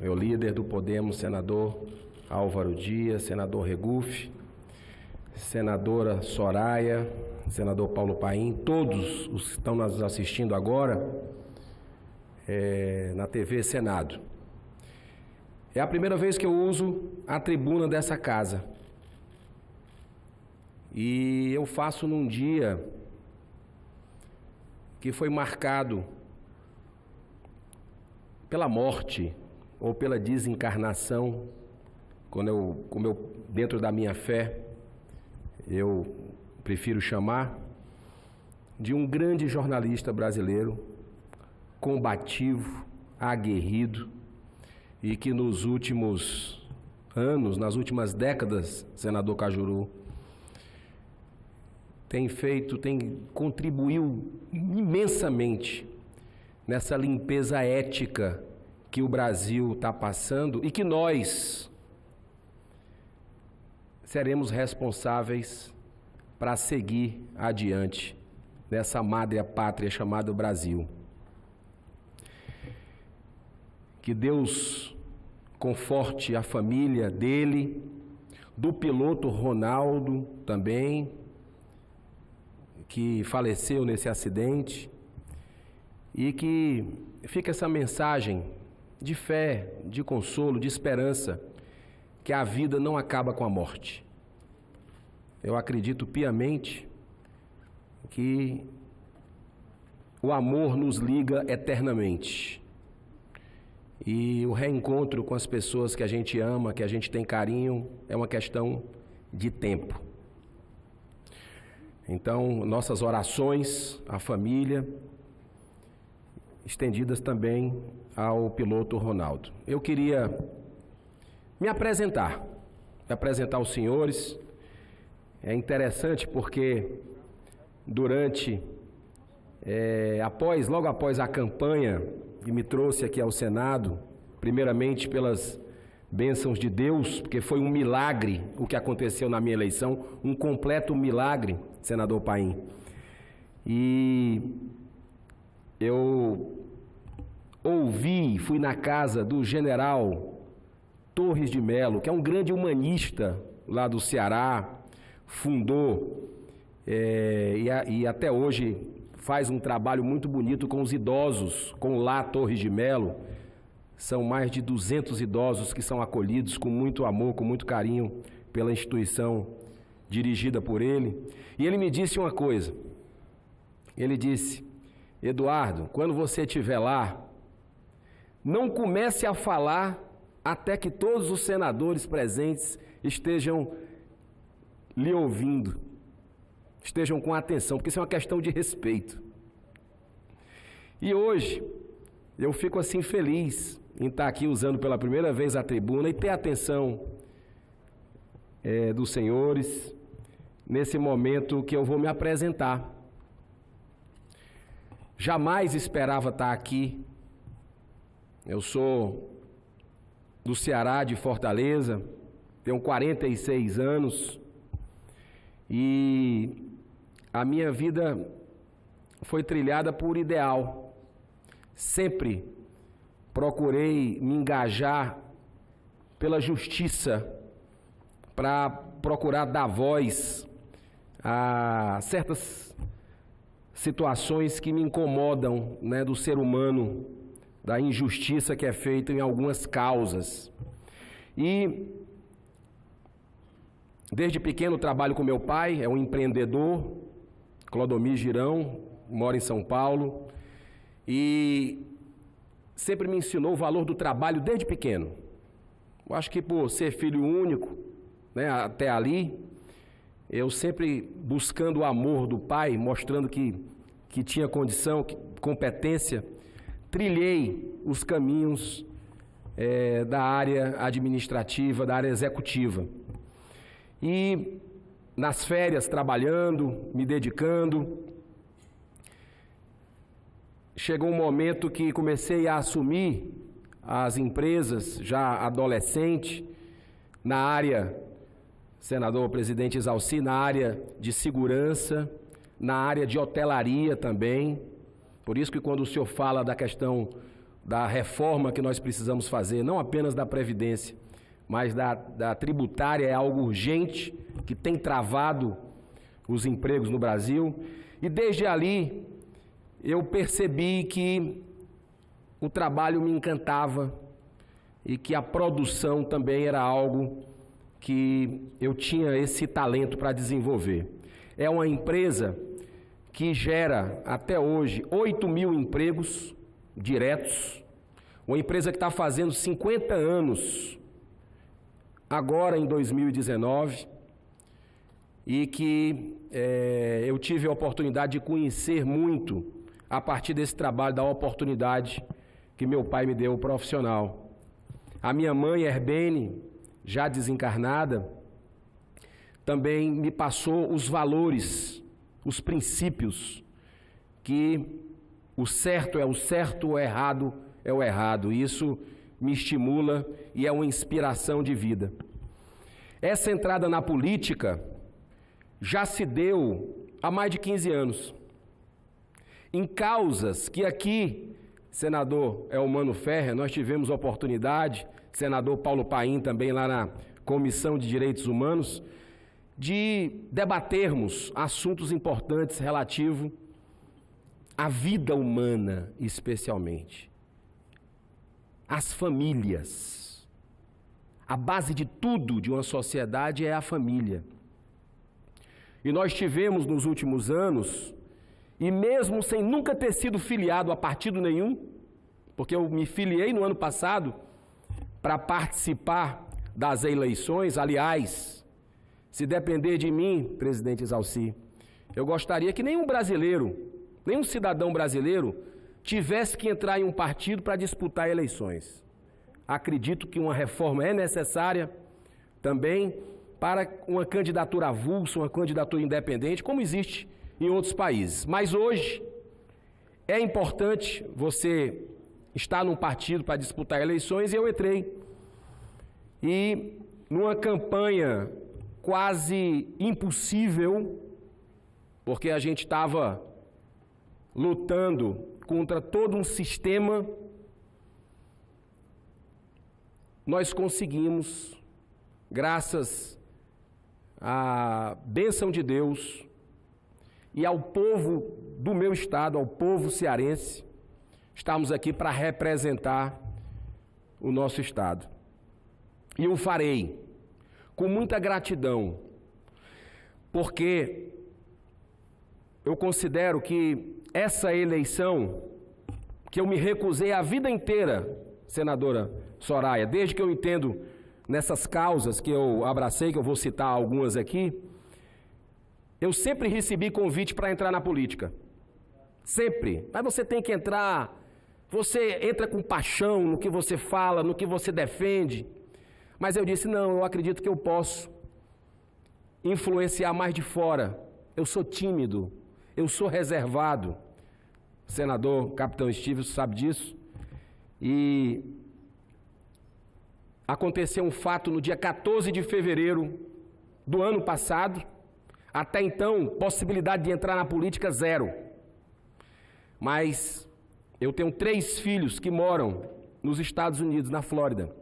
meu líder do Podemos, senador Álvaro Dias, senador Regufe, senadora Soraya, senador Paulo Paim, todos os que estão nos assistindo agora na TV Senado. É a primeira vez que eu uso a tribuna dessa casa. E eu faço num dia que foi marcado pela morte ou pela desencarnação, como eu dentro da minha fé, eu prefiro chamar, de um grande jornalista brasileiro, combativo, aguerrido, e que nos últimos anos, nas últimas décadas, senador Cajuru, contribuiu imensamente nessa limpeza ética que o Brasil está passando e que nós seremos responsáveis para seguir adiante nessa madre pátria chamada Brasil. Que Deus conforte a família dele, do piloto Ronaldo também, que faleceu nesse acidente, e que fique essa mensagem de fé, de consolo, de esperança, que a vida não acaba com a morte. Eu acredito piamente que o amor nos liga eternamente. E o reencontro com as pessoas que a gente ama, que a gente tem carinho, é uma questão de tempo. Então, nossas orações à família, estendidas também ao piloto Ronaldo. Eu queria me apresentar aos senhores. É interessante porque logo após a campanha que me trouxe aqui ao Senado, primeiramente pelas bênçãos de Deus, porque foi um milagre o que aconteceu na minha eleição, um completo milagre, senador Paim. E eu fui na casa do general Torres de Mello, que é um grande humanista lá do Ceará, fundou e até hoje faz um trabalho muito bonito com os idosos, com lá Torres de Mello. São mais de 200 idosos que são acolhidos com muito amor, com muito carinho pela instituição dirigida por ele. E ele me disse uma coisa. Ele disse: Eduardo, quando você estiver lá, não comece a falar até que todos os senadores presentes estejam lhe ouvindo, estejam com atenção, porque isso é uma questão de respeito. E hoje eu fico assim feliz em estar aqui usando pela primeira vez a tribuna e ter a atenção dos senhores nesse momento que eu vou me apresentar. Jamais esperava estar aqui. Eu sou do Ceará, de Fortaleza, tenho 46 anos e a minha vida foi trilhada por ideal. Sempre procurei me engajar pela justiça, para procurar dar voz a certas situações que me incomodam, né, do ser humano, da injustiça que é feita em algumas causas. E desde pequeno trabalho com meu pai, é um empreendedor, Clodomir Girão, mora em São Paulo, e sempre me ensinou o valor do trabalho desde pequeno. Eu acho que por ser filho único, né, até ali, eu sempre buscando o amor do pai, mostrando que tinha condição, competência, trilhei os caminhos da área administrativa, da área executiva. E nas férias, trabalhando, me dedicando, chegou um momento que comecei a assumir as empresas, já adolescente, na área, senador presidente Exalci, na área de segurança, na área de hotelaria também. Por isso que quando o senhor fala da questão da reforma que nós precisamos fazer, não apenas da Previdência, mas da tributária, é algo urgente, que tem travado os empregos no Brasil. E desde ali, eu percebi que o trabalho me encantava e que a produção também era algo que eu tinha esse talento para desenvolver. É uma empresa que gera, até hoje, 8.000 empregos diretos, uma empresa que está fazendo 50 anos, agora em 2019, e que eu tive a oportunidade de conhecer muito a partir desse trabalho, da oportunidade que meu pai me deu profissional. A minha mãe, Herbene, já desencarnada, também me passou os valores, os princípios, que o certo é o certo, o errado é o errado. Isso me estimula e é uma inspiração de vida. Essa entrada na política já se deu há mais de 15 anos, em causas que aqui, senador Elmano Ferrer, nós tivemos oportunidade, senador Paulo Paim também lá na Comissão de Direitos Humanos, de debatermos assuntos importantes relativos à vida humana, especialmente. As famílias. A base de tudo de uma sociedade é a família. E nós tivemos nos últimos anos, e mesmo sem nunca ter sido filiado a partido nenhum, porque eu me filiei no ano passado para participar das eleições, aliás, se depender de mim, presidente Exalci, eu gostaria que nenhum brasileiro, nenhum cidadão brasileiro tivesse que entrar em um partido para disputar eleições. Acredito que uma reforma é necessária também para uma candidatura avulsa, uma candidatura independente, como existe em outros países. Mas hoje é importante você estar num partido para disputar eleições, e eu entrei. E numa campanha quase impossível, porque a gente estava lutando contra todo um sistema, nós conseguimos, graças à bênção de Deus e ao povo do meu estado, ao povo cearense, estamos aqui para representar o nosso estado. E eu farei com muita gratidão, porque eu considero que essa eleição, que eu me recusei a vida inteira, senadora Soraya, desde que eu entendo nessas causas que eu abracei, que eu vou citar algumas aqui, eu sempre recebi convite para entrar na política. Sempre. Mas você tem que entrar, você entra com paixão no que você fala, no que você defende. Mas eu disse, não, eu acredito que eu posso influenciar mais de fora. Eu sou tímido, eu sou reservado. O senador Capitão Steve sabe disso. E aconteceu um fato no dia 14 de fevereiro do ano passado. Até então, possibilidade de entrar na política, zero. Mas eu tenho 3 filhos que moram nos Estados Unidos, na Flórida.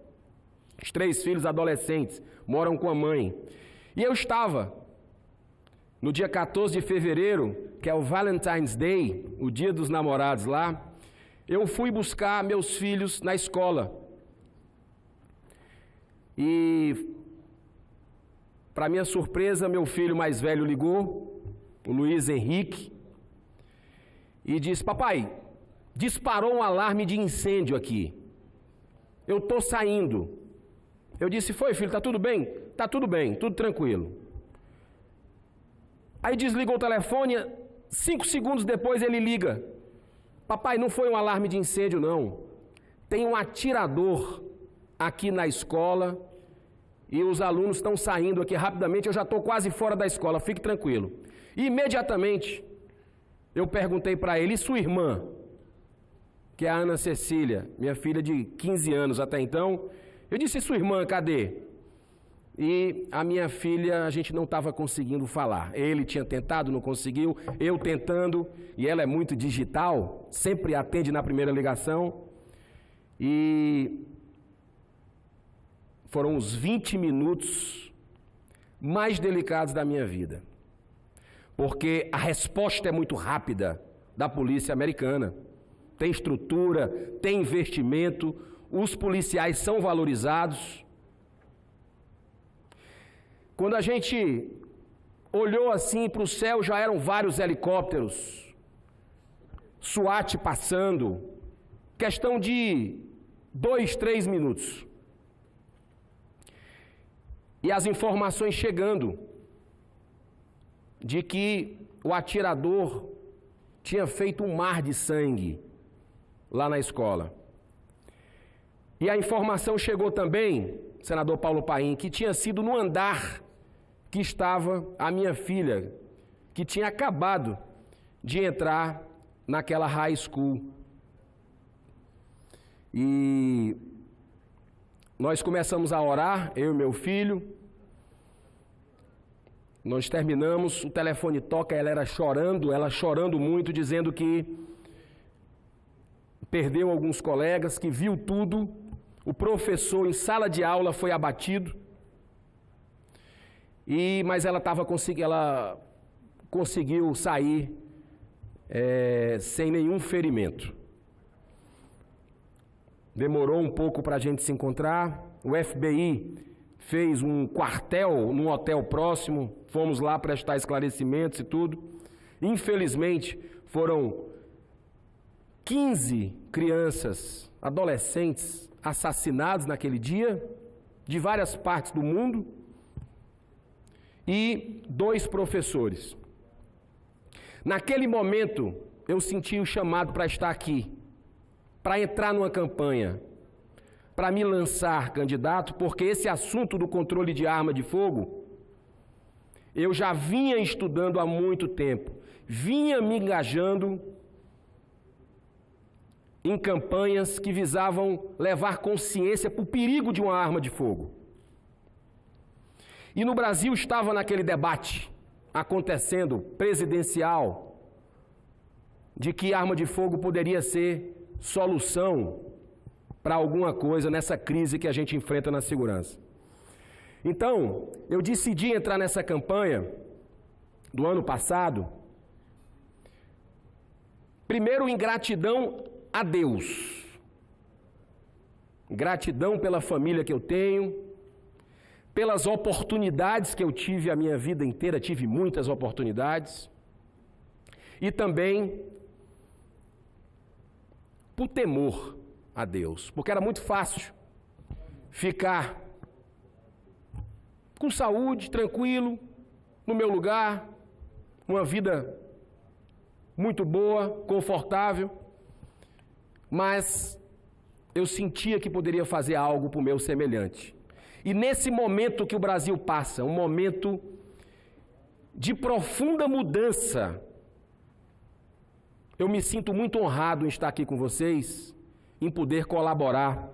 Os 3 filhos adolescentes moram com a mãe. E eu estava, no dia 14 de fevereiro, que é o Valentine's Day, o dia dos namorados lá, eu fui buscar meus filhos na escola. E, para minha surpresa, meu filho mais velho ligou, o Luiz Henrique, e disse, papai, disparou um alarme de incêndio aqui. Eu estou saindo. Eu disse, foi filho, tá tudo bem? Tá tudo bem, tudo tranquilo. Aí desligou o telefone, 5 segundos depois ele liga. Papai, não foi um alarme de incêndio não. Tem um atirador aqui na escola e os alunos estão saindo aqui rapidamente, eu já estou quase fora da escola, fique tranquilo. E imediatamente eu perguntei para ele, e sua irmã? Que é a Ana Cecília, minha filha de 15 anos até então. Eu disse, sua irmã, cadê? E a minha filha, a gente não estava conseguindo falar. Ele tinha tentado, não conseguiu, eu tentando, e ela é muito digital, sempre atende na primeira ligação. E foram os 20 minutos mais delicados da minha vida, porque a resposta é muito rápida da polícia americana. Tem estrutura, tem investimento, os policiais são valorizados. Quando a gente olhou assim para o céu, já eram vários helicópteros, SWAT passando, questão de 2, 3 minutos. E as informações chegando de que o atirador tinha feito um mar de sangue lá na escola. E a informação chegou também, senador Paulo Paim, que tinha sido no andar que estava a minha filha, que tinha acabado de entrar naquela high school. E nós começamos a orar, eu e meu filho. Nós terminamos, o telefone toca, ela chorando muito, dizendo que perdeu alguns colegas, que viu tudo. O professor em sala de aula foi abatido. Mas ela conseguiu sair sem nenhum ferimento. Demorou um pouco para a gente se encontrar. O FBI fez um quartel num hotel próximo. Fomos lá prestar esclarecimentos e tudo. Infelizmente, foram 15 crianças, adolescentes, assassinados naquele dia, de várias partes do mundo, e 2 professores. Naquele momento, eu senti o chamado para estar aqui, para entrar numa campanha, para me lançar candidato, porque esse assunto do controle de arma de fogo, eu já vinha estudando há muito tempo, vinha me engajando em campanhas que visavam levar consciência para o perigo de uma arma de fogo. E no Brasil estava naquele debate acontecendo, presidencial, de que arma de fogo poderia ser solução para alguma coisa nessa crise que a gente enfrenta na segurança. Então, eu decidi entrar nessa campanha do ano passado, primeiro em gratidão a Deus. Gratidão pela família que eu tenho, pelas oportunidades que eu tive a minha vida inteira, tive muitas oportunidades, e também por temor a Deus, porque era muito fácil ficar com saúde, tranquilo, no meu lugar, uma vida muito boa, confortável, mas eu sentia que poderia fazer algo para o meu semelhante. E nesse momento que o Brasil passa, um momento de profunda mudança, eu me sinto muito honrado em estar aqui com vocês, em poder colaborar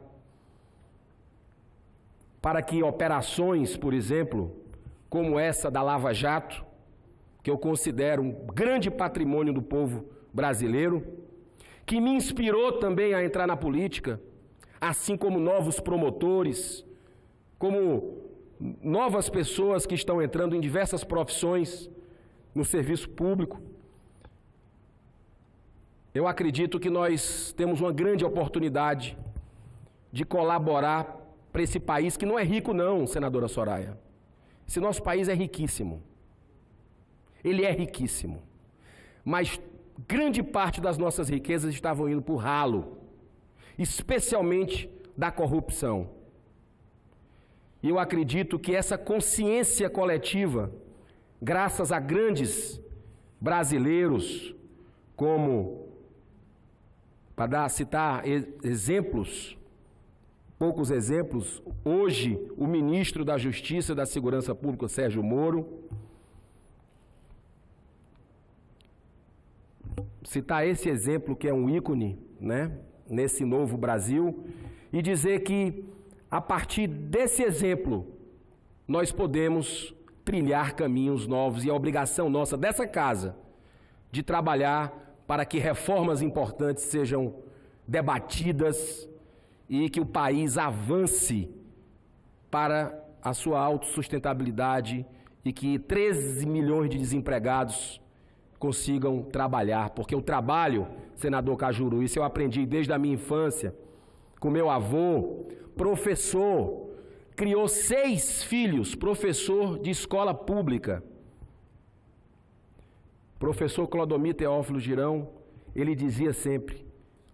para que operações, por exemplo, como essa da Lava Jato, que eu considero um grande patrimônio do povo brasileiro, que me inspirou também a entrar na política, assim como novos promotores, como novas pessoas que estão entrando em diversas profissões no serviço público. Eu acredito que nós temos uma grande oportunidade de colaborar para esse país que não é rico não, senadora Soraya. Esse nosso país é riquíssimo. Ele é riquíssimo. Mas grande parte das nossas riquezas estavam indo para o ralo, especialmente da corrupção. E eu acredito que essa consciência coletiva, graças a grandes brasileiros, como, para citar exemplos, poucos exemplos, hoje o ministro da Justiça e da Segurança Pública, Sérgio Moro, citar esse exemplo que é um ícone, né, nesse novo Brasil, e dizer que a partir desse exemplo nós podemos trilhar caminhos novos, e a obrigação nossa dessa casa de trabalhar para que reformas importantes sejam debatidas e que o país avance para a sua autossustentabilidade e que 13 milhões de desempregados consigam trabalhar, porque o trabalho, senador Cajuru, isso eu aprendi desde a minha infância, com meu avô, professor, criou 6 filhos, professor de escola pública. Professor Clodomir Teófilo Girão, ele dizia sempre,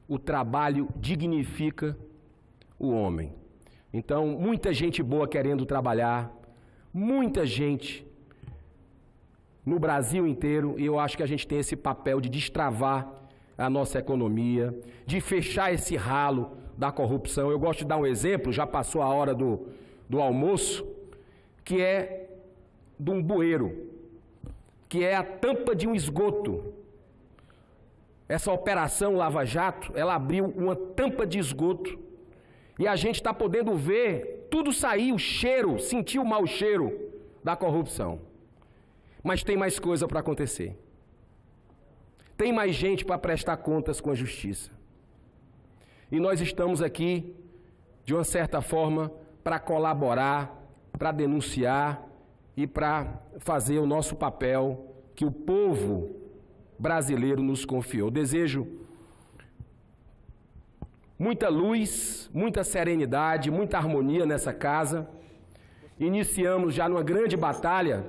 o trabalho dignifica o homem. Então, muita gente boa querendo trabalhar, muita gente no Brasil inteiro, e eu acho que a gente tem esse papel de destravar a nossa economia, de fechar esse ralo da corrupção. Eu gosto de dar um exemplo, já passou a hora do almoço, que é de um bueiro, que é a tampa de um esgoto. Essa operação Lava Jato, ela abriu uma tampa de esgoto e a gente está podendo ver tudo sair, o cheiro, sentir o mau cheiro da corrupção. Mas tem mais coisa para acontecer. Tem mais gente para prestar contas com a justiça. E nós estamos aqui, de uma certa forma, para colaborar, para denunciar e para fazer o nosso papel que o povo brasileiro nos confiou. Desejo muita luz, muita serenidade, muita harmonia nessa casa. Iniciamos já numa grande batalha,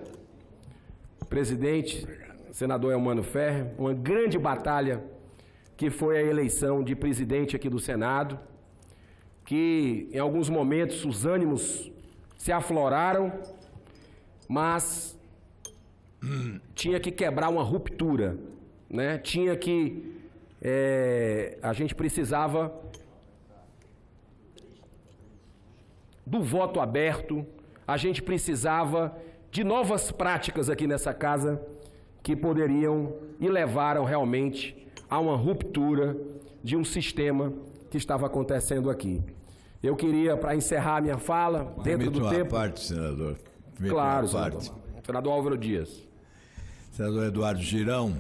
presidente, senador Elmano Ferrer, uma grande batalha que foi a eleição de presidente aqui do Senado, que em alguns momentos os ânimos se afloraram, mas tinha que quebrar uma ruptura, né? Tinha que, a gente precisava do voto aberto, a gente precisava de novas práticas aqui nessa casa que poderiam e levaram realmente a uma ruptura de um sistema que estava acontecendo aqui. Eu queria, para encerrar a minha fala, dentro do tempo... parte, senador. Claro, senador. Senador Álvaro Dias. Senador Eduardo Girão,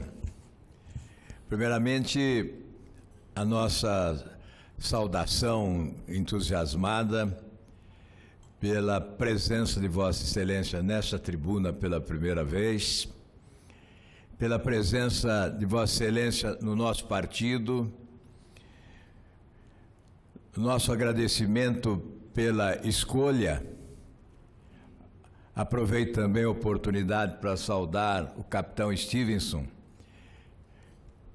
primeiramente, a nossa saudação entusiasmada pela presença de Vossa Excelência nesta tribuna pela primeira vez, pela presença de Vossa Excelência no nosso partido, nosso agradecimento pela escolha. Aproveito também a oportunidade para saudar o capitão Stevenson,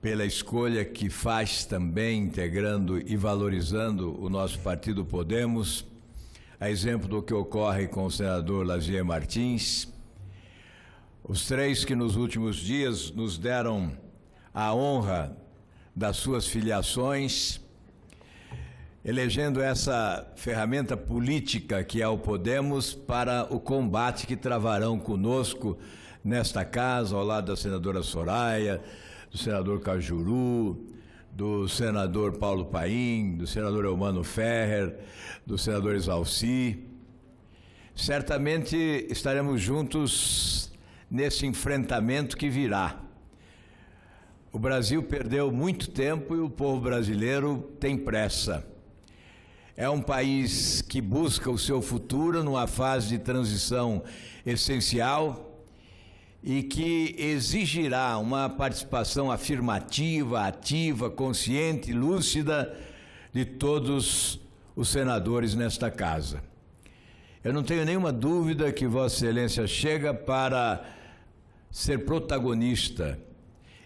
pela escolha que faz também, integrando e valorizando o nosso partido Podemos, a exemplo do que ocorre com o senador Lazier Martins. Os 3 que nos últimos dias nos deram a honra das suas filiações, elegendo essa ferramenta política que é o Podemos para o combate que travarão conosco nesta casa, ao lado da senadora Soraya, do senador Cajuru, do senador Paulo Paim, do senador Elmano Ferrer, do senador Exalci. Certamente estaremos juntos nesse enfrentamento que virá. O Brasil perdeu muito tempo e o povo brasileiro tem pressa. É um país que busca o seu futuro numa fase de transição essencial e que exigirá uma participação afirmativa, ativa, consciente, lúcida de todos os senadores nesta casa. Eu não tenho nenhuma dúvida que Vossa Excelência chega para ser protagonista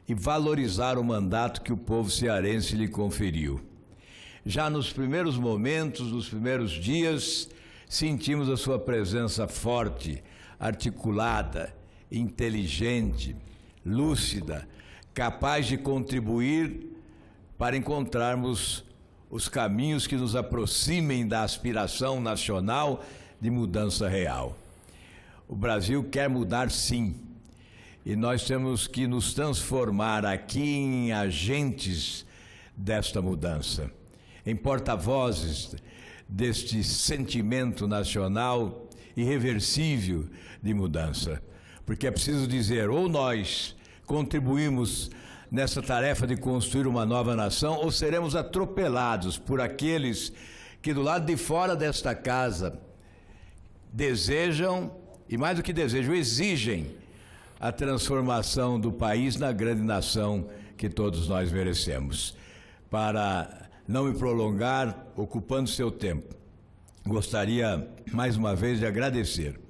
e valorizar o mandato que o povo cearense lhe conferiu. Já nos primeiros momentos, nos primeiros dias, sentimos a sua presença forte, articulada, inteligente, lúcida, capaz de contribuir para encontrarmos os caminhos que nos aproximem da aspiração nacional de mudança real. O Brasil quer mudar, sim, e nós temos que nos transformar aqui em agentes desta mudança, em porta-vozes deste sentimento nacional irreversível de mudança. Porque é preciso dizer, ou nós contribuímos nessa tarefa de construir uma nova nação, ou seremos atropelados por aqueles que do lado de fora desta casa desejam, e mais do que desejam, exigem a transformação do país na grande nação que todos nós merecemos. Para não me prolongar, ocupando seu tempo, gostaria mais uma vez de agradecer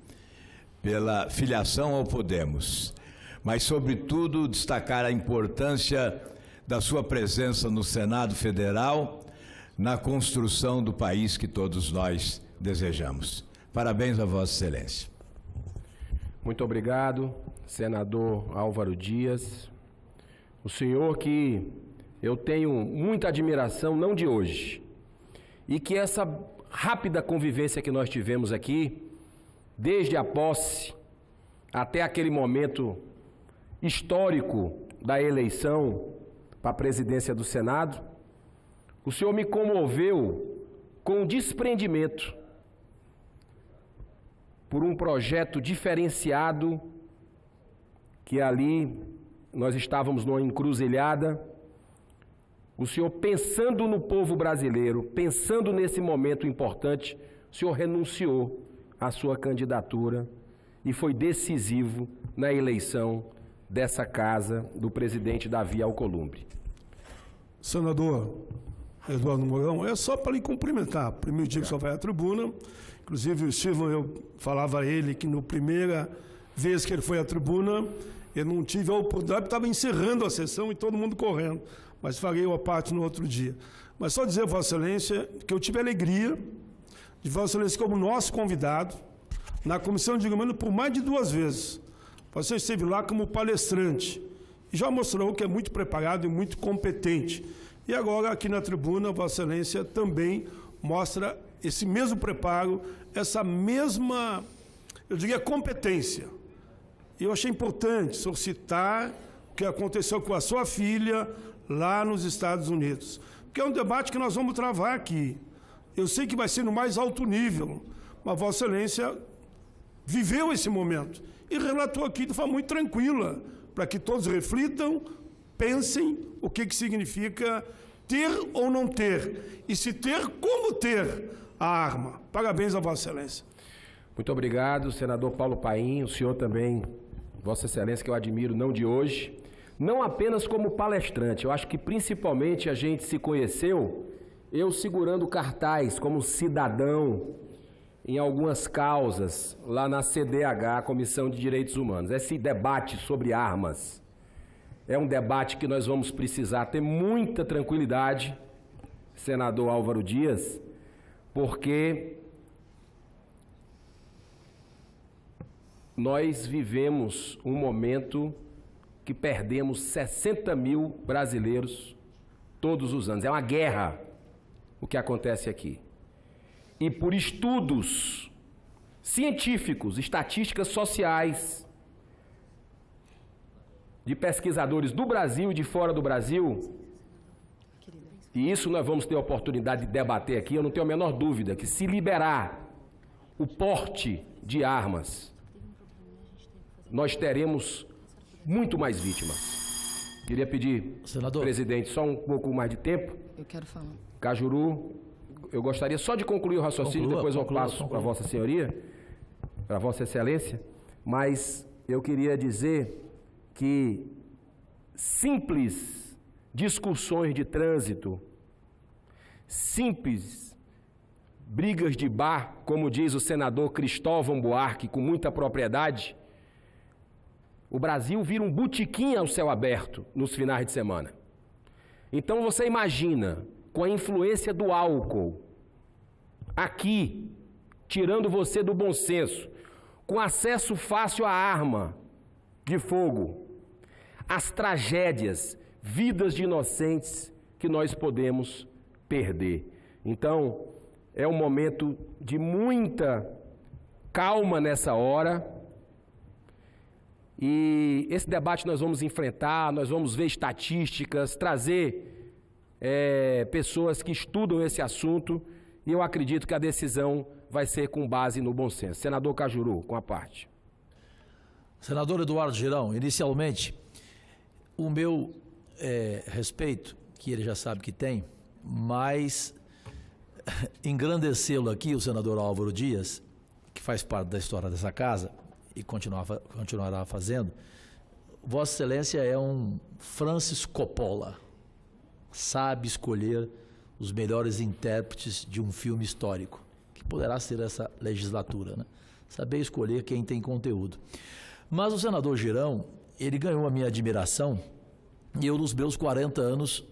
pela filiação ao Podemos, mas sobretudo destacar a importância da sua presença no Senado Federal na construção do país que todos nós desejamos. Parabéns a Vossa Excelência. Muito obrigado, senador Álvaro Dias. O senhor que eu tenho muita admiração, não de hoje, e que essa rápida convivência que nós tivemos aqui, desde a posse até aquele momento histórico da eleição para a presidência do Senado, o senhor me comoveu com desprendimento por um projeto diferenciado que ali nós estávamos numa encruzilhada. O senhor, pensando no povo brasileiro, pensando nesse momento importante, o senhor renunciou à sua candidatura e foi decisivo na eleição dessa casa do presidente Davi Alcolumbre. Senador Eduardo Mourão, é só para lhe cumprimentar. Primeiro dia que o senhor vai à tribuna, inclusive o Silvio, eu falava a ele que na primeira vez que ele foi à tribuna, eu não tive a oportunidade, estava encerrando a sessão e todo mundo correndo, mas farei a parte no outro dia. Mas só dizer a Vossa Excelência que eu tive a alegria de Vossa Excelência como nosso convidado na Comissão de Governo por mais de 2 vezes. Você esteve lá como palestrante e já mostrou que é muito preparado e muito competente. E agora, aqui na tribuna, Vossa Excelência também mostra esse mesmo preparo, essa mesma, eu diria, competência. E eu achei importante citar o que aconteceu com a sua filha lá nos Estados Unidos. Porque é um debate que nós vamos travar aqui. Eu sei que vai ser no mais alto nível, mas Vossa Excelência viveu esse momento e relatou aqui de forma muito tranquila, para que todos reflitam, pensem o que significa ter ou não ter, e se ter, como ter a arma. Parabéns a Vossa Excelência. Muito obrigado, senador Paulo Paim, o senhor também, Vossa Excelência, que eu admiro não de hoje, não apenas como palestrante, eu acho que principalmente a gente se conheceu, eu segurando cartaz como cidadão em algumas causas lá na CDH, Comissão de Direitos Humanos. Esse debate sobre armas é um debate que nós vamos precisar ter muita tranquilidade, senador Álvaro Dias, porque nós vivemos um momento que perdemos 60 mil brasileiros todos os anos. É uma guerra o que acontece aqui. E por estudos científicos, estatísticas sociais, de pesquisadores do Brasil e de fora do Brasil, e isso nós vamos ter a oportunidade de debater aqui, eu não tenho a menor dúvida que se liberar o porte de armas, nós teremos muito mais vítimas. Queria pedir, senador, presidente, só um pouco mais de tempo. Eu quero falar. Cajuru, eu gostaria só de concluir o raciocínio, depois eu passo para Vossa Senhoria, para Vossa Excelência, mas eu queria dizer que simples discussões de trânsito, simples brigas de bar, como diz o senador Cristóvão Buarque, com muita propriedade, o Brasil vira um botequim ao céu aberto nos finais de semana. Então você imagina, com a influência do álcool, aqui, tirando você do bom senso, com acesso fácil à arma de fogo, as tragédias, vidas de inocentes que nós podemos perder. Então, é um momento de muita calma nessa hora, e esse debate nós vamos enfrentar, nós vamos ver estatísticas, trazer pessoas que estudam esse assunto, e eu acredito que a decisão vai ser com base no bom senso. Senador Cajuru, com a parte. Senador Eduardo Girão, inicialmente, o meu respeito, que ele já sabe que tem, mas engrandecê-lo aqui, o senador Álvaro Dias, que faz parte da história dessa casa e continuará fazendo. Vossa Excelência é um Francis Coppola, sabe escolher os melhores intérpretes de um filme histórico, que poderá ser essa legislatura, né? Saber escolher quem tem conteúdo. Mas o senador Girão, ele ganhou a minha admiração, e eu, nos meus 40 anos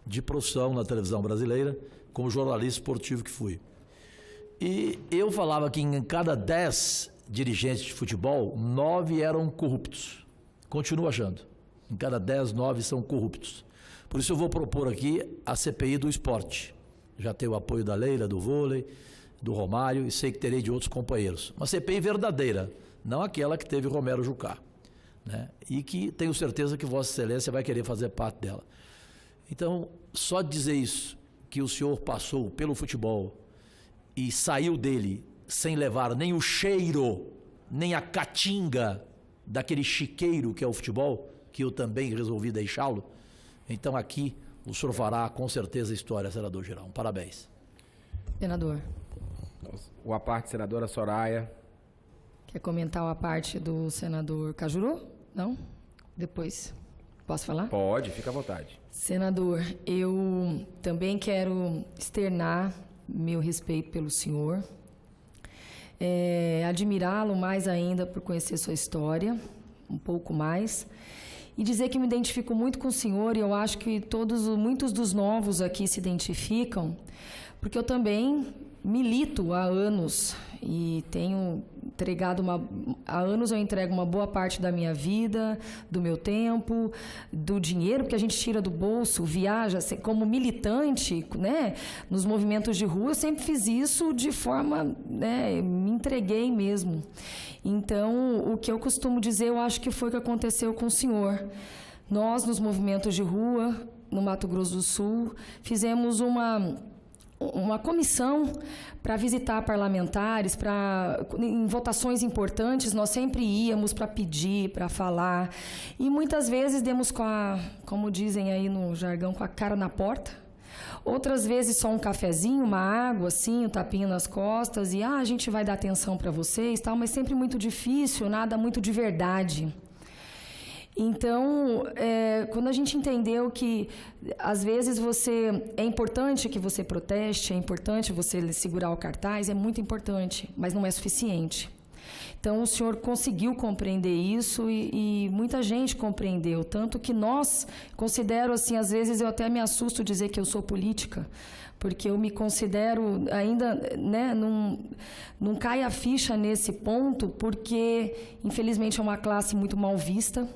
de profissão na televisão brasileira, como jornalista esportivo que fui. E eu falava que em cada 10 dirigentes de futebol, 9 eram corruptos. Continuo achando. Em cada 10, 9 são corruptos. Por isso eu vou propor aqui a CPI do esporte. Já tenho o apoio da Leila, do vôlei, do Romário, e sei que terei de outros companheiros. Uma CPI verdadeira, não aquela que teve Romero Jucá, né? E que tenho certeza que Vossa Excelência vai querer fazer parte dela. Então, só dizer isso, que o senhor passou pelo futebol e saiu dele sem levar nem o cheiro, nem a catinga daquele chiqueiro que é o futebol, que eu também resolvi deixá-lo. Então aqui o senhor fará com certeza história, senador Girão. Parabéns. Senador. O a parte, senadora Soraya. Quer comentar a parte do senador Cajuru? Não? Depois. Posso falar? Pode, fica à vontade. Senador, eu também quero externar meu respeito pelo senhor, admirá-lo mais ainda por conhecer sua história, um pouco mais, e dizer que me identifico muito com o senhor, e eu acho que muitos dos novos aqui se identificam, porque eu também milito há anos e tenho entregado há anos eu entrego uma boa parte da minha vida, do meu tempo, do dinheiro que a gente tira do bolso, viaja como militante, né, nos movimentos de rua. Eu sempre fiz isso de forma, né, me entreguei mesmo. Então, o que eu costumo dizer, eu acho que foi o que aconteceu com o senhor. Nós, nos movimentos de rua, no Mato Grosso do Sul, fizemos uma comissão para visitar parlamentares, em votações importantes, nós sempre íamos para pedir, para falar, e muitas vezes demos como dizem aí no jargão, com a cara na porta. Outras vezes só um cafezinho, uma água, assim, um tapinha nas costas, e a gente vai dar atenção para vocês, tal, mas sempre muito difícil, nada muito de verdade. Então, quando a gente entendeu que, às vezes, é importante que você proteste, é importante você segurar o cartaz, é muito importante, mas não é suficiente. Então, o senhor conseguiu compreender isso e muita gente compreendeu, tanto que considero assim, às vezes eu até me assusto dizer que eu sou política, porque eu me considero ainda, né, não cai a ficha nesse ponto, porque, infelizmente, é uma classe muito mal vista.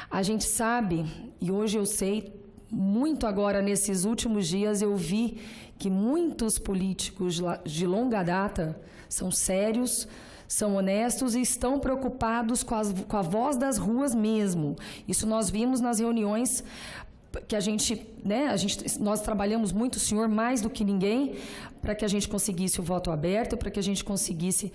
A gente sabe, e hoje eu sei, muito agora, nesses últimos dias, eu vi que muitos políticos de longa data são sérios, são honestos e estão preocupados com a voz das ruas mesmo. Isso nós vimos nas reuniões que nós trabalhamos muito, o senhor, mais do que ninguém, para que a gente conseguisse o voto aberto, para que a gente conseguisse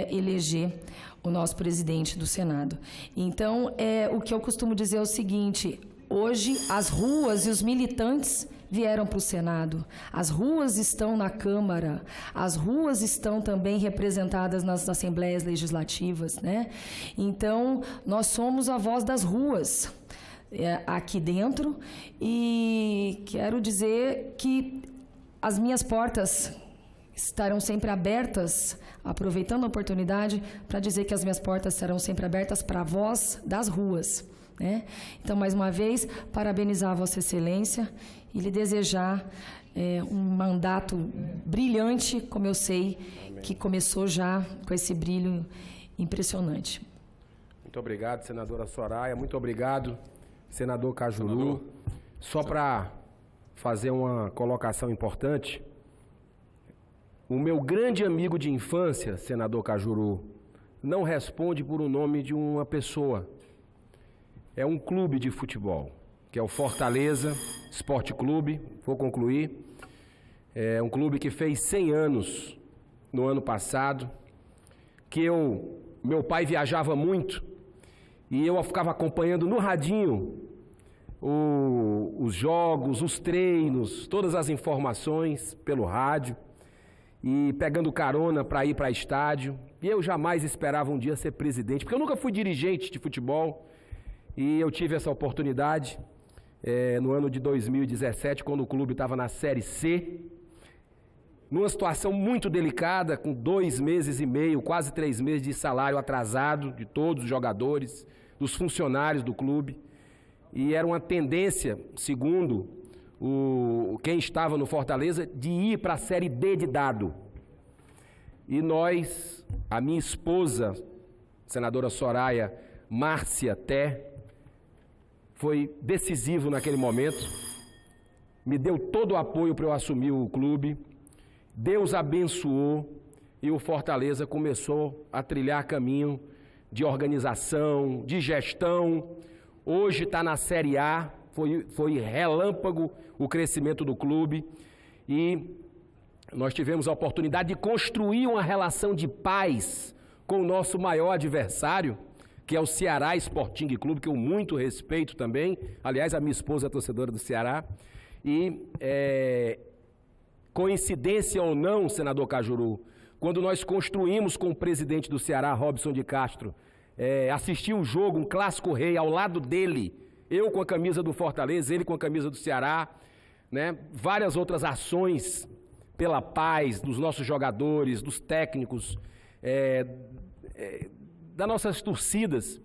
eleger o nosso presidente do Senado. Então, o que eu costumo dizer é o seguinte: hoje as ruas e os militantes vieram para o Senado, as ruas estão na Câmara, as ruas estão também representadas nas assembleias legislativas, né? Então, nós somos a voz das ruas aqui dentro, e quero dizer que as minhas portas estarão sempre abertas, aproveitando a oportunidade para dizer que as minhas portas serão sempre abertas para a voz das ruas, né? Então, mais uma vez, parabenizar a Vossa Excelência e lhe desejar um mandato brilhante, como eu sei que começou já com esse brilho impressionante. Muito obrigado, senadora Soraya. Muito obrigado, senador Cajuru. Só para fazer uma colocação importante, o meu grande amigo de infância, senador Cajuru, não responde por um nome de uma pessoa. É um clube de futebol, que é o Fortaleza Esporte Clube. Vou concluir. É um clube que fez 100 anos no ano passado, que meu pai viajava muito e eu ficava acompanhando no radinho os jogos, os treinos, todas as informações pelo rádio. e pegando carona para ir para estádio. E eu jamais esperava um dia ser presidente, porque eu nunca fui dirigente de futebol. E eu tive essa oportunidade no ano de 2017, quando o clube estava na Série C, numa situação muito delicada, com 2 meses e meio, quase 3 meses de salário atrasado de todos os jogadores, dos funcionários do clube. E era uma tendência, segundo quem estava no Fortaleza, de ir para a Série D de dado. E nós, a minha esposa, senadora Soraya Márcia Té, foi decisivo naquele momento, me deu todo o apoio para eu assumir o clube, Deus abençoou e o Fortaleza começou a trilhar caminho de organização, de gestão. Hoje está na Série A, foi relâmpago o crescimento do clube e nós tivemos a oportunidade de construir uma relação de paz com o nosso maior adversário, que é o Ceará Sporting Clube, que eu muito respeito também. Aliás, a minha esposa é torcedora do Ceará. E, coincidência ou não, senador Cajuru, quando nós construímos com o presidente do Ceará, Robson de Castro, assisti o jogo, um clássico rei, ao lado dele, eu com a camisa do Fortaleza, ele com a camisa do Ceará, né? Várias outras ações pela paz dos nossos jogadores, dos técnicos, das nossas torcidas.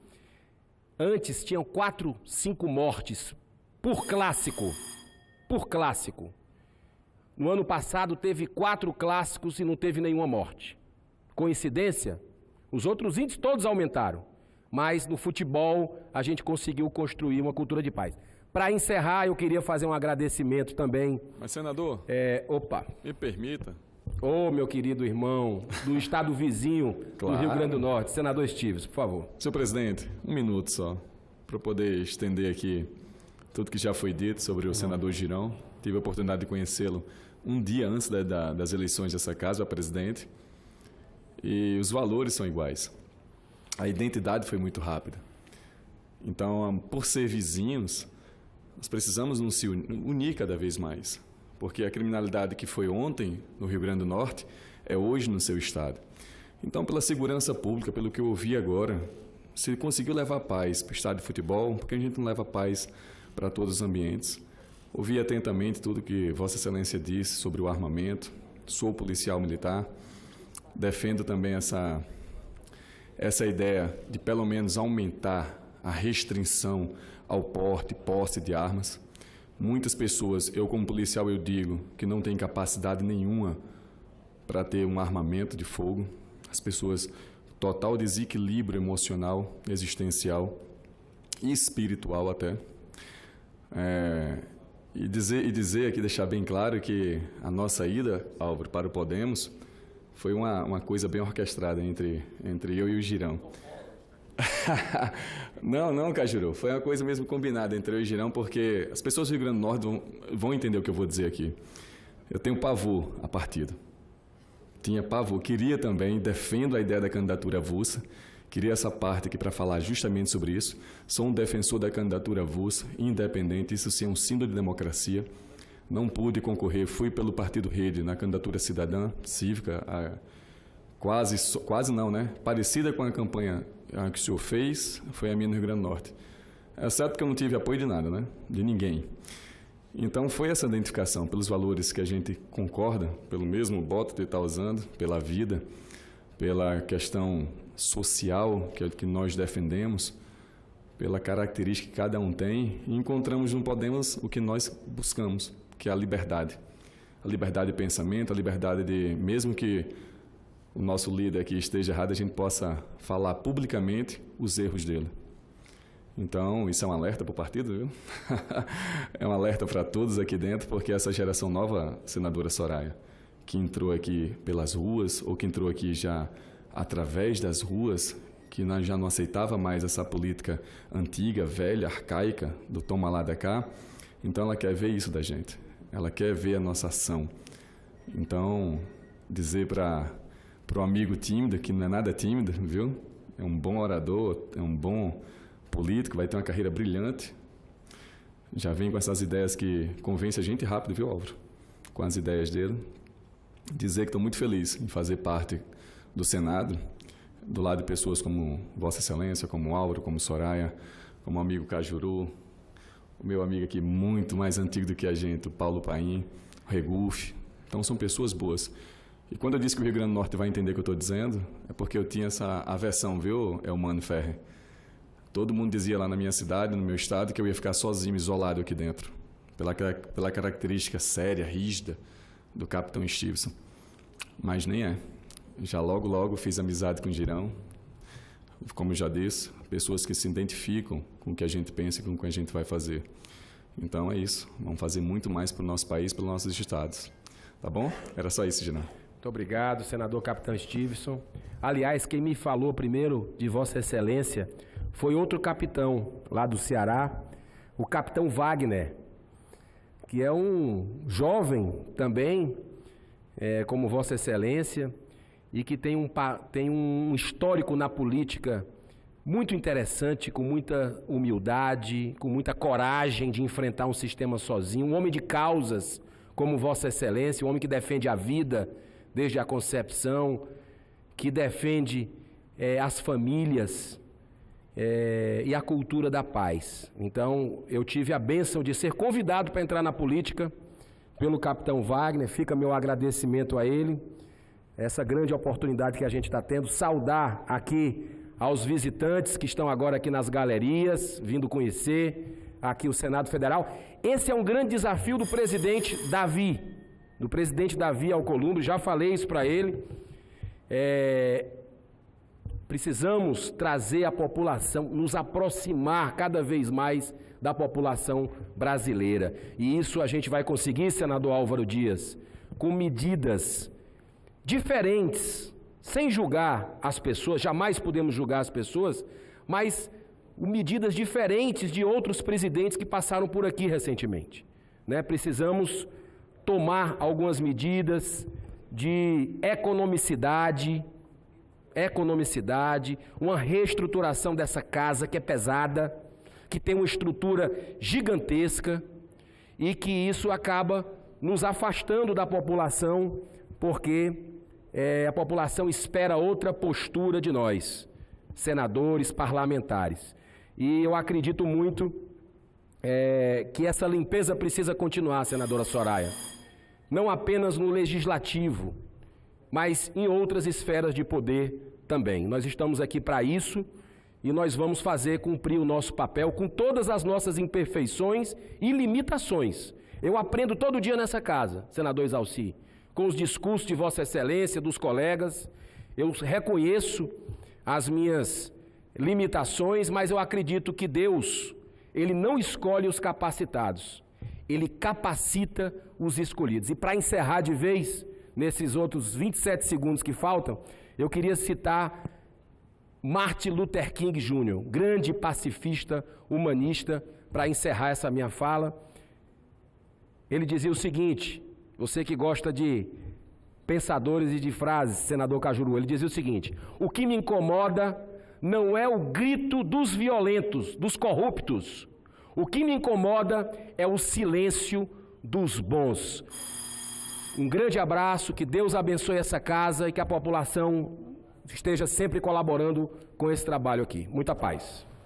Antes tinham 4, 5 mortes por clássico. No ano passado teve 4 clássicos e não teve nenhuma morte. Coincidência? Os outros índices todos aumentaram, mas no futebol a gente conseguiu construir uma cultura de paz. Para encerrar, eu queria fazer um agradecimento também. Mas, senador, me permita. Ô, meu querido irmão, do estado vizinho do Rio Grande do Norte, senador Estives, por favor. Senhor presidente, 1 minuto só, para poder estender aqui tudo que já foi dito sobre o senador Girão. Tive a oportunidade de conhecê-lo um dia antes das eleições dessa casa, a presidente, e os valores são iguais. A identidade foi muito rápida. Então, por ser vizinhos, nós precisamos nos unir cada vez mais. Porque a criminalidade que foi ontem no Rio Grande do Norte é hoje no seu estado. Então, pela segurança pública, pelo que eu ouvi agora, se conseguiu levar paz para o estádio de futebol, por que a gente não leva paz para todos os ambientes? Ouvi atentamente tudo que Vossa Excelência disse sobre o armamento, sou policial militar, defendo também essa ideia de pelo menos aumentar a restrição ao porte e posse de armas. Muitas pessoas, eu como policial eu digo, que não têm capacidade nenhuma para ter um armamento de fogo. As pessoas, total desequilíbrio emocional, existencial e espiritual até. E dizer aqui, deixar bem claro que a nossa ida, Álvaro, para o Podemos, foi uma coisa bem orquestrada entre eu e o Girão. Não, Cajuru, foi uma coisa mesmo combinada entre eu e o Girão, porque as pessoas do Rio Grande do Norte vão entender o que eu vou dizer aqui. Eu tenho pavor a partido. Tinha pavor, queria também, defendo a ideia da candidatura avulsa, queria essa parte aqui para falar justamente sobre isso. Sou um defensor da candidatura avulsa, independente, isso sim é um símbolo de democracia. Não pude concorrer, fui pelo Partido Rede na candidatura cidadã, cívica, quase não, né? Parecida com a campanha que o senhor fez, foi a minha no Rio Grande do Norte. É certo que eu não tive apoio de nada, né? De ninguém. Então foi essa identificação pelos valores que a gente concorda, pelo mesmo boto que está usando, pela vida, pela questão social que é o que nós defendemos, pela característica que cada um tem, e encontramos no Podemos o que nós buscamos, que é a liberdade. A liberdade de pensamento, a liberdade de, mesmo que o nosso líder aqui esteja errado, a gente possa falar publicamente os erros dele. Então, isso é um alerta para o partido, viu? É um alerta para todos aqui dentro, porque essa geração nova, senadora Soraya, que entrou aqui pelas ruas, ou que entrou aqui já através das ruas, que já não aceitava mais essa política antiga, velha, arcaica, do toma lá da cá, então ela quer ver isso da gente. Ela quer ver a nossa ação. Então, dizer para o amigo tímido, que não é nada tímido, viu? É um bom orador, é um bom político, vai ter uma carreira brilhante. Já vem com essas ideias que convence a gente rápido, viu, Álvaro? Com as ideias dele. dizer que estou muito feliz em fazer parte do Senado, do lado de pessoas como Vossa Excelência, como Álvaro, como Soraya, como o amigo Cajuru, o meu amigo aqui muito mais antigo do que a gente, o Paulo Paim, o Reguf. Então são pessoas boas. E quando eu disse que o Rio Grande do Norte vai entender o que eu estou dizendo, é porque eu tinha essa aversão, viu, Elmano Ferre? Todo mundo dizia lá na minha cidade, no meu estado, que eu ia ficar sozinho, isolado aqui dentro, pela característica séria, rígida do capitão Stevenson. Mas nem é. Já logo fiz amizade com o Girão, como já disse, pessoas que se identificam com o que a gente pensa e com o que a gente vai fazer. Então é isso, vamos fazer muito mais para o nosso país, pelos nossos estados. Tá bom? Era só isso, Girão. Muito obrigado, senador capitão Stevenson. Aliás, quem me falou primeiro de Vossa Excelência foi outro capitão lá do Ceará, o capitão Wagner, que é um jovem também, como Vossa Excelência, e que tem um histórico na política muito interessante, com muita humildade, com muita coragem de enfrentar um sistema sozinho, um homem de causas como Vossa Excelência, um homem que defende a vida desde a concepção, que defende as famílias e a cultura da paz. Então, eu tive a bênção de ser convidado para entrar na política pelo capitão Wagner, fica meu agradecimento a ele, essa grande oportunidade que a gente está tendo, saudar aqui aos visitantes que estão agora aqui nas galerias, vindo conhecer aqui o Senado Federal. Esse é um grande desafio do presidente Davi Alcolumbre, já falei isso para ele. Precisamos trazer a população, nos aproximar cada vez mais da população brasileira. E isso a gente vai conseguir, senador Álvaro Dias, com medidas diferentes, sem julgar as pessoas, jamais podemos julgar as pessoas, mas medidas diferentes de outros presidentes que passaram por aqui recentemente. Precisamos tomar algumas medidas de economicidade, uma reestruturação dessa casa que é pesada, que tem uma estrutura gigantesca e que isso acaba nos afastando da população, porque a população espera outra postura de nós, senadores, parlamentares. E eu acredito muito que essa limpeza precisa continuar, senadora Soraya, não apenas no legislativo, mas em outras esferas de poder também. Nós estamos aqui para isso e nós vamos fazer cumprir o nosso papel com todas as nossas imperfeições e limitações. Eu aprendo todo dia nessa casa, senador Exalci, com os discursos de Vossa Excelência, dos colegas. Eu reconheço as minhas limitações, mas eu acredito que Deus, Ele não escolhe os capacitados, Ele capacita os escolhidos. E para encerrar de vez, nesses outros 27 segundos que faltam, eu queria citar Martin Luther King Jr., grande pacifista, humanista, para encerrar essa minha fala. Ele dizia o seguinte, você que gosta de pensadores e de frases, senador Cajuru, ele dizia o seguinte: o que me incomoda não é o grito dos violentos, dos corruptos. O que me incomoda é o silêncio dos bons. Um grande abraço, que Deus abençoe essa casa e que a população esteja sempre colaborando com esse trabalho aqui. Muita paz.